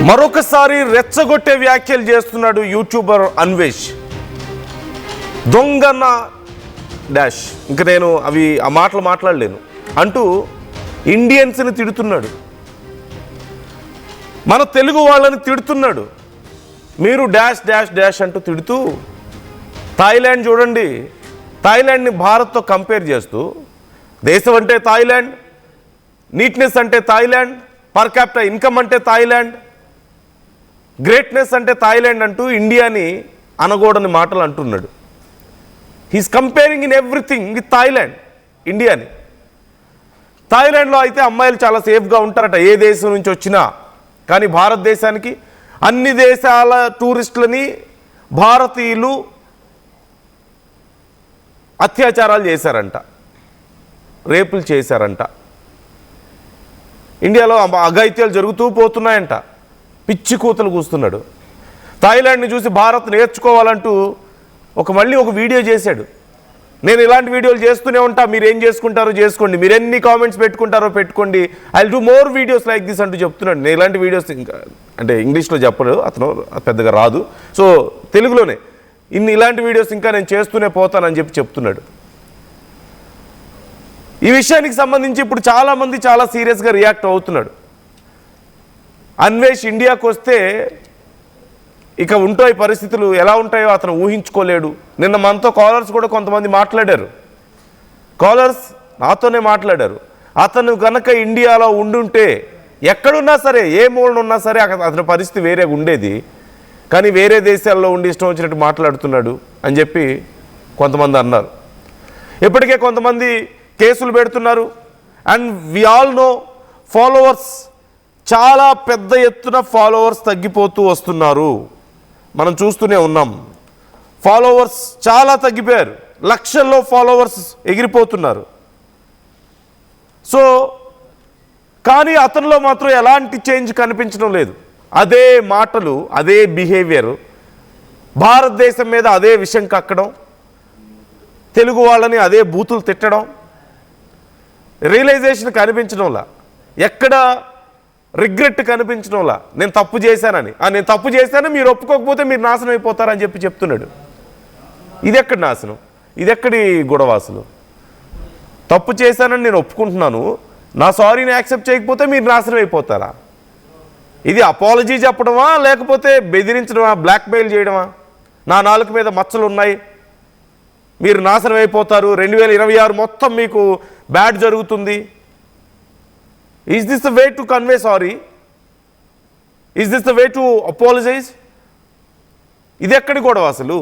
మరొకసారి రెచ్చగొట్టే వ్యాఖ్యలు చేస్తున్నాడు యూట్యూబర్ అన్వేష్. దొంగన్న డాష్, ఇంక నేను ఆ మాటలు మాట్లాడలేను అంటూ ఇండియన్స్ని తిడుతున్నాడు, మన తెలుగు వాళ్ళని తిడుతున్నాడు. మీరు డాష్ డాష్ డాష్ అంటూ తిడుతూ థాయిలాండ్ చూడండి, థాయిలాండ్ని భారత్తో కంపేర్ చేస్తూ దేశం అంటే థాయిలాండ్, నీట్నెస్ అంటే థాయిలాండ్, పర్ క్యాపిటల్ ఇన్కమ్ అంటే థాయిలాండ్, గ్రేట్నెస్ అంటే థాయిలాండ్ అంటూ ఇండియాని అనకూడని మాటలు అంటున్నాడు. He's comparing in everything with Thailand, ఇండియాని. థాయిలాండ్లో అయితే అమ్మాయిలు చాలా సేఫ్గా ఉంటారట ఏ దేశం నుంచి వచ్చినా, కానీ భారతదేశానికి అన్ని దేశాల టూరిస్టులని భారతీయులు అత్యాచారాలు చేశారంట, రేపులు చేశారంట. ఇండియాలో అఘాయిత్యాలు జరుగుతూ పోతున్నాయంట. పిచ్చి కూతలు కూస్తున్నాడు. థాయిలాండ్ని చూసి భారత్ నేర్చుకోవాలంటూ మళ్ళీ ఒక వీడియో చేశాడు. నేను ఇలాంటి వీడియోలు చేస్తూనే ఉంటా, మీరు ఏం చేసుకుంటారో చేసుకోండి, మీరు ఎన్ని కామెంట్స్ పెట్టుకుంటారో పెట్టుకోండి, I will do more videos like this అంటూ చెప్తున్నాడు. నేను ఇలాంటి వీడియోస్ ఇంకా అంటే ఇంగ్లీష్లో చెప్పడు, అతను పెద్దగా రాదు, సో తెలుగులోనే ఇలాంటి వీడియోస్ ఇంకా నేను చేస్తూనే పోతానని చెప్తున్నాడు. ఈ విషయానికి సంబంధించి ఇప్పుడు చాలామంది చాలా సీరియస్గా రియాక్ట్ అవుతున్నాడు. అన్వేష్ ఇండియాకు వస్తే ఇక ఉంటాయి పరిస్థితులు, ఎలా ఉంటాయో అతను ఊహించుకోలేడు. నిన్న మనతో కాలర్స్ కూడా కొంతమంది మాట్లాడారు, కాలర్స్ నాతోనే మాట్లాడారు. అతను కనుక ఇండియాలో ఉండుంటే ఎక్కడున్నా సరే, ఏ మూలన ఉన్నా సరే అతని పరిస్థితి వేరేగా ఉండేది, కానీ వేరే దేశాల్లో ఉండి ఇష్టం వచ్చినట్టు మాట్లాడుతున్నాడు అని చెప్పి కొంతమంది అన్నారు. ఇప్పటికే కొంతమంది కేసులు పెడుతున్నారు. And we all know followers, చాలా పెద్ద ఎత్తున ఫాలోవర్స్ తగ్గిపోతూ వస్తున్నారు, మనం చూస్తూనే ఉన్నాం. ఫాలోవర్స్ చాలా తగ్గిపోయారు, లక్షల్లో ఫాలోవర్స్ ఎగిరిపోతున్నారు. సో కానీ అతనిలో మాత్రం ఎలాంటి చేంజ్ కనిపించడం లేదు. అదే మాటలు, అదే బిహేవియర్, భారతదేశం మీద అదే విషయం కక్కడం, తెలుగు వాళ్ళని అదే బూతులు తిట్టడం, రియలైజేషన్ కనిపించడంలా, ఎక్కడ రిగ్రెట్ కనిపించడంలా. నేను తప్పు చేశానని, నేను తప్పు చేశాను, మీరు ఒప్పుకోకపోతే మీరు నాశనం అయిపోతారని చెప్తున్నాడు. ఇది ఎక్కడి నాశనం, ఇది ఎక్కడి గొడవాసులు? తప్పు చేశానని నేను ఒప్పుకుంటున్నాను, నా సారీని యాక్సెప్ట్ చేయకపోతే మీరు నాశనం అయిపోతారా? ఇది అపాలజీ చెప్పడమా, లేకపోతే బెదిరించడమా, బ్లాక్మెయిల్ చేయడమా? నా నాలుక మీద మచ్చలు ఉన్నాయి, మీరు నాశనం అయిపోతారు, 2026 మొత్తం మీకు బ్యాడ్ జరుగుతుంది. Is this the way to convey sorry? Is this the way to apologise? ఇది ఎక్కడి గొడవ అసలు?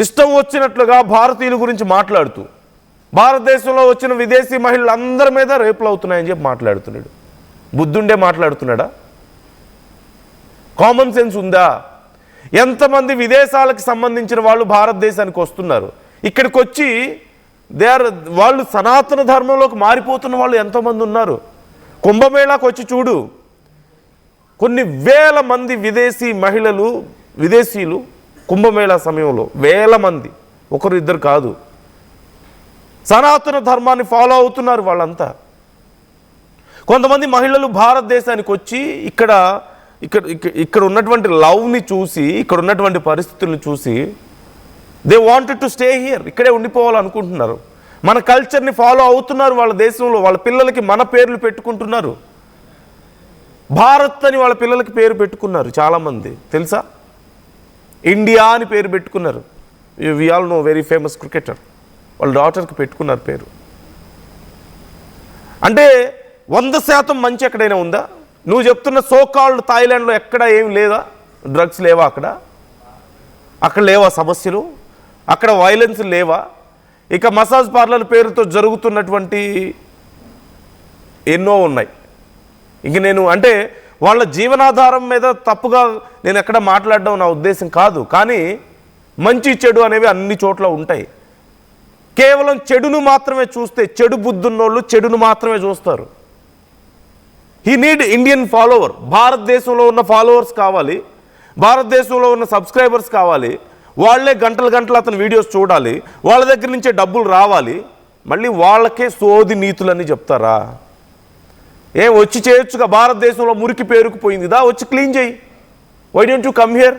ఇష్టం వచ్చినట్లుగా భారతీయుల గురించి మాట్లాడుతూ భారతదేశంలో వచ్చిన విదేశీ మహిళలు అందరి మీద రేపులు అవుతున్నాయని చెప్పి మాట్లాడుతున్నాడు. బుద్ధుండే మాట్లాడుతున్నాడా? కామన్ సెన్స్ ఉందా? ఎంతమంది విదేశాలకు సంబంధించిన వాళ్ళు భారతదేశానికి వస్తున్నారు, ఇక్కడికి వచ్చి వాళ్ళు సనాతన ధర్మంలోకి మారిపోతున్న వాళ్ళు ఎంతోమంది ఉన్నారు. కుంభమేళాకు వచ్చి చూడు, కొన్ని వేల మంది విదేశీ మహిళలు, విదేశీయులు కుంభమేళా సమయంలో వేల మంది, ఒకరు ఇద్దరు కాదు, సనాతన ధర్మాన్ని ఫాలో అవుతున్నారు వాళ్ళంతా. కొంతమంది మహిళలు భారతదేశానికి వచ్చి ఇక్కడ ఉన్నటువంటి లవ్ని చూసి, ఇక్కడ ఉన్నటువంటి పరిస్థితులను చూసి they wanted to stay here, ఇక్కడే ఉండిపోవాలనుకుంటున్నారు. మన కల్చర్ని ఫాలో అవుతున్నారు వాళ్ళ దేశంలో. వాళ్ళ పిల్లలకి మన పేర్లు పెట్టుకుంటున్నారు, భారత్ అని వాళ్ళ పిల్లలకి పేరు పెట్టుకున్నారు చాలామంది, తెలుసా? ఇండియా అని పేరు పెట్టుకున్నారు. We all know very famous cricketer, వాళ్ళ డాటర్కి పెట్టుకున్నారు పేరు. అంటే 100% మంచి ఎక్కడైనా ఉందా? నువ్వు చెప్తున్న సోకాల్డ్ థాయిలాండ్లో ఎక్కడ ఏం లేదా? డ్రగ్స్ లేవా అక్కడ లేవా సమస్యలు? అక్కడ వైలెన్స్ లేవా? ఇక మసాజ్ పార్లర్ పేరుతో జరుగుతున్నటువంటి ఎన్నో ఉన్నాయి. ఇంక నేను అంటే వాళ్ళ జీవనాధారం మీద తప్పుగా నేను ఎక్కడ మాట్లాడడం నా ఉద్దేశం కాదు, కానీ మంచి చెడు అనేవి అన్ని చోట్ల ఉంటాయి. కేవలం చెడును మాత్రమే చూస్తే, చెడు బుద్ధున్నోళ్ళు చెడును మాత్రమే చూస్తారు. He need Indian follower. భారతదేశంలో ఉన్న ఫాలోవర్స్ కావాలి, భారతదేశంలో ఉన్న సబ్స్క్రైబర్స్ కావాలి, వాళ్ళే గంటలు గంటలు అతని వీడియోస్ చూడాలి, వాళ్ళ దగ్గర నుంచే డబ్బులు రావాలి, మళ్ళీ వాళ్ళకే సోది నీతులని చెప్తారా? వచ్చి చేయొచ్చుగా, భారతదేశంలో మురికి పేరుకుపోయింది దా వచ్చి క్లీన్ చేయి. Why don't you come here?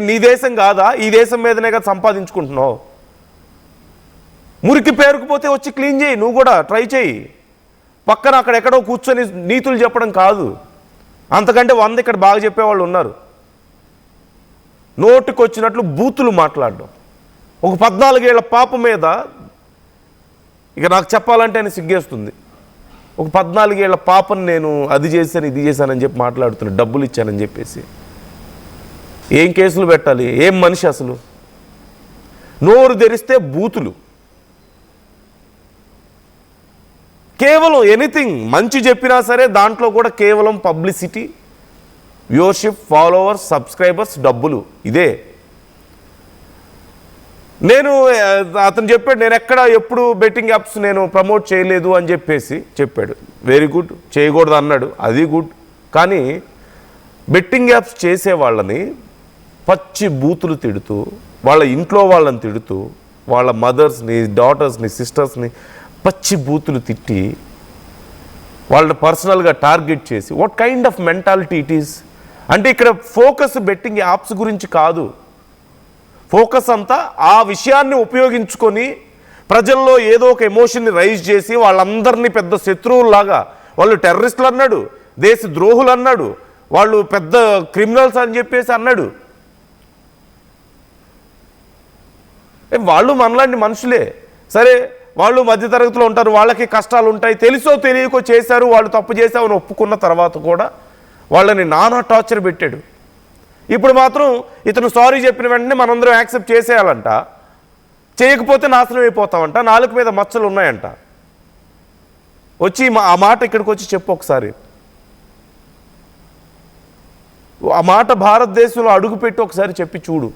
నీ దేశం కాదా? ఈ దేశం మీదనే కదా సంపాదించుకుంటున్నావు. మురికి పేరుకుపోతే వచ్చి క్లీన్ చేయి, నువ్వు కూడా ట్రై చేయి. పక్కన అక్కడెక్కడో కూర్చొని నీతులు చెప్పడం కాదు. అంతకంటే 100 ఇక్కడ బాగా చెప్పేవాళ్ళు ఉన్నారు. నోటికి వచ్చినట్లు బూతులు మాట్లాడడం. ఒక 14 ఏళ్ల పాప మీద, ఇక నాకు చెప్పాలంటే ఆయన సిగ్గేస్తుంది, ఒక 14 ఏళ్ల పాపను నేను అది చేశాను ఇది చేశానని చెప్పి మాట్లాడుతున్నాను, డబ్బులు ఇచ్చానని చెప్పేసి. ఏం కేసులు పెట్టాలి? ఏం మనిషి అసలు? నోరు తెరిస్తే బూతులు. కేవలం ఎనీథింగ్ మంచి చెప్పినా సరే దాంట్లో కూడా కేవలం పబ్లిసిటీ, వ్యూవర్షిప్, ఫాలోవర్స్, సబ్స్క్రైబర్స్, డబ్బులు. ఇదే నేను అతను చెప్పాడు, నేను ఎప్పుడు బెట్టింగ్ యాప్స్ నేను ప్రమోట్ చేయలేదు అని చెప్పేసి చెప్పాడు. Very good. చేయకూడదు అన్నాడు, అది గుడ్. కానీ బెట్టింగ్ యాప్స్ చేసే వాళ్ళని పచ్చి బూతులు తిడుతూ, వాళ్ళ ఇంట్లో వాళ్ళని తిడుతూ, వాళ్ళ మదర్స్ని, డాటర్స్ని, సిస్టర్స్ని పచ్చి బూతులు తిట్టి వాళ్ళని పర్సనల్గా టార్గెట్ చేసి, what kind of mentality it is? అంటే ఇక్కడ ఫోకస్ బెట్టింగ్ యాప్స్ గురించి కాదు. ఫోకస్ అంతా ఆ విషయాన్ని ఉపయోగించుకొని ప్రజల్లో ఏదో ఒక ఎమోషన్ని రైజ్ చేసి వాళ్ళందరినీ పెద్ద శత్రువుల్లాగా, వాళ్ళు టెర్రరిస్టులు అన్నాడు, దేశ ద్రోహులు అన్నాడు, వాళ్ళు పెద్ద క్రిమినల్స్ అని చెప్పేసి అన్నాడు. వాళ్ళు మనలాంటి మనుషులే. సరే, వాళ్ళు మధ్యతరగతిలో ఉంటారు, వాళ్ళకి కష్టాలు ఉంటాయి, తెలుసో తెలియకో చేశారు, వాళ్ళు తప్పు చేశామని ఒప్పుకున్న తర్వాత కూడా వాళ్ళని నానా టార్చర్ పెట్టాడు. ఇప్పుడు మాత్రం ఇతను సారీ చెప్పిన వెంటనే మనందరం యాక్సెప్ట్ చేసేయాలంట, చేయకపోతే నాశనం అయిపోతామంట, నాలుగు మీద మచ్చలు ఉన్నాయంట. వచ్చి ఆ మాట ఇక్కడికి వచ్చి చెప్పు ఒకసారి. ఆ మాట భారతదేశంలో అడుగుపెట్టి ఒకసారి చెప్పి చూడు.